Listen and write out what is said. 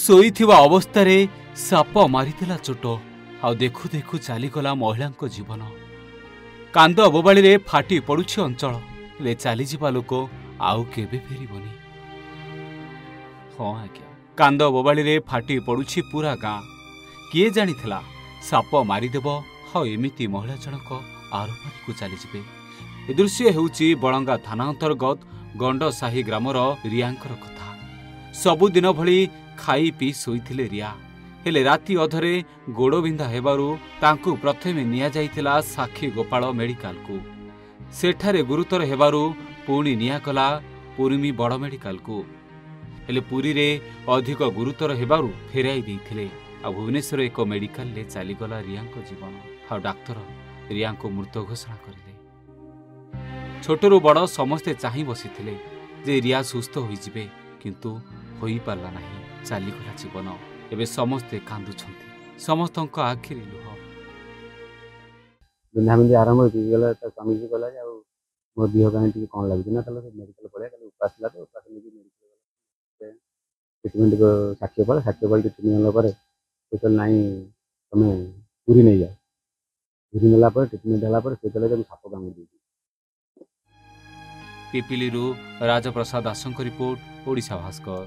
ଶୋଇଥିବା ଅବସ୍ଥାରେ ସାପ ମାରିଥିଲା ଚୋଟ। ଆଉ ଦେଖୁ ଦେଖୁ ଚାଲିଗଲା ମହିଳାଙ୍କ ଜୀବନ। କାନ୍ଦ ବୋବାଳିରେ ଫାଟି ପଡୁଛି ଅଞ୍ଚଳ। ହେଲେ ଚାଲିଯିବା ଲୋକ ଆଉ କେବେ ଫେରିବନି। ହଁ ଆଜ୍ଞା, କାନ୍ଦ ବୋବାଳିରେ ଫାଟି ପଡୁଛି ପୁରା ଗାଁ। କିଏ ଜାଣିଥିଲା ସାପ ମାରିଦେବ ଆଉ ଏମିତି ମହିଳା ଜଣକ ଆରପାରିକୁ ଚାଲିଯିବେ। ଏ ଦୃଶ୍ୟ ହେଉଛି ବଳଙ୍ଗା ଥାନା ଅନ୍ତର୍ଗତ ଗଣ୍ଡସାହି ଗ୍ରାମର ରିୟାଙ୍କର କଥା। ସବୁଦିନ ଭଳି ଖାଇ ପିଇ ଶୋଇଥିଲେ ରିୟା। ହେଲେ ରାତି ଅଧରେ ଗୋଡ଼ବିନ୍ଧା ହେବାରୁ ତାଙ୍କୁ ପ୍ରଥମେ ନିଆଯାଇଥିଲା ସାକ୍ଷୀ ଗୋପାଳ ମେଡିକାଲକୁ। ସେଠାରେ ଗୁରୁତର ହେବାରୁ ପୁଣି ନିଆଗଲା ପୁରୀମି ବଡ଼ ମେଡିକାଲକୁ। ହେଲେ ପୁରୀରେ ଅଧିକ ଗୁରୁତର ହେବାରୁ ଫେରାଇ ଦେଇଥିଲେ। ଆଉ ଭୁବନେଶ୍ୱର ଏକ ମେଡିକାଲରେ ଚାଲିଗଲା ରିୟାଙ୍କ ଜୀବନ। ଆଉ ଡାକ୍ତର ରିୟାଙ୍କୁ ମୃତ ଘୋଷଣା କରିଲେ। ଛୋଟରୁ ବଡ଼ ସମସ୍ତେ ଚାହିଁ ବସିଥିଲେ ଯେ ରିୟା ସୁସ୍ଥ ହୋଇଯିବେ, କିନ୍ତୁ ହୋଇପାରିଲା ନାହିଁ। ଚାଲିଗଲା ଜୀବନ। ଏବେ ସମସ୍ତେ କାନ୍ଦୁଛନ୍ତି, ସମସ୍ତଙ୍କ ଆଖିରେ ଲୁହ। ବିନ୍ଧାବିନ୍ଧି ଆରମ୍ଭ ହେଇଗଲା। ତା ସ୍ୱାମୀ କହିଲା ଯେ ଆଉ ମୋ ଦେହ କାହିଁ ଟିକେ କ'ଣ ଲାଗୁଛି ନା, ତାହେଲେ ମେଡ଼ିକାଲ ପଳେଇବା। କାଲି ଉପାସ ଥିଲା ତ, ଉପାସ ନେଇକି ମେଡ଼ିକାଲ ଟ୍ରିଟମେଣ୍ଟ ସାକ୍ଷୀ ଗୋପାଳ ଟ୍ରିଟମେଣ୍ଟ ନେଲା ପରେ ସେ କହିଲେ ନାଇଁ ତମେ ପୁରୀ ନେଇଯାଅ। ପୁରୀ ନେଲା ପରେ ଟ୍ରିଟମେଣ୍ଟ ହେଲା ପରେ ସେ କହିଲେ ଯେ ମୁଁ ସାପ କାମୁଡ଼ି ଦେଇଛି। ପିପିଲିରୁ ରାଜପ୍ରସାଦ ଦାସଙ୍କ ରିପୋର୍ଟ, ଓଡ଼ିଶା ଭାସ୍କର।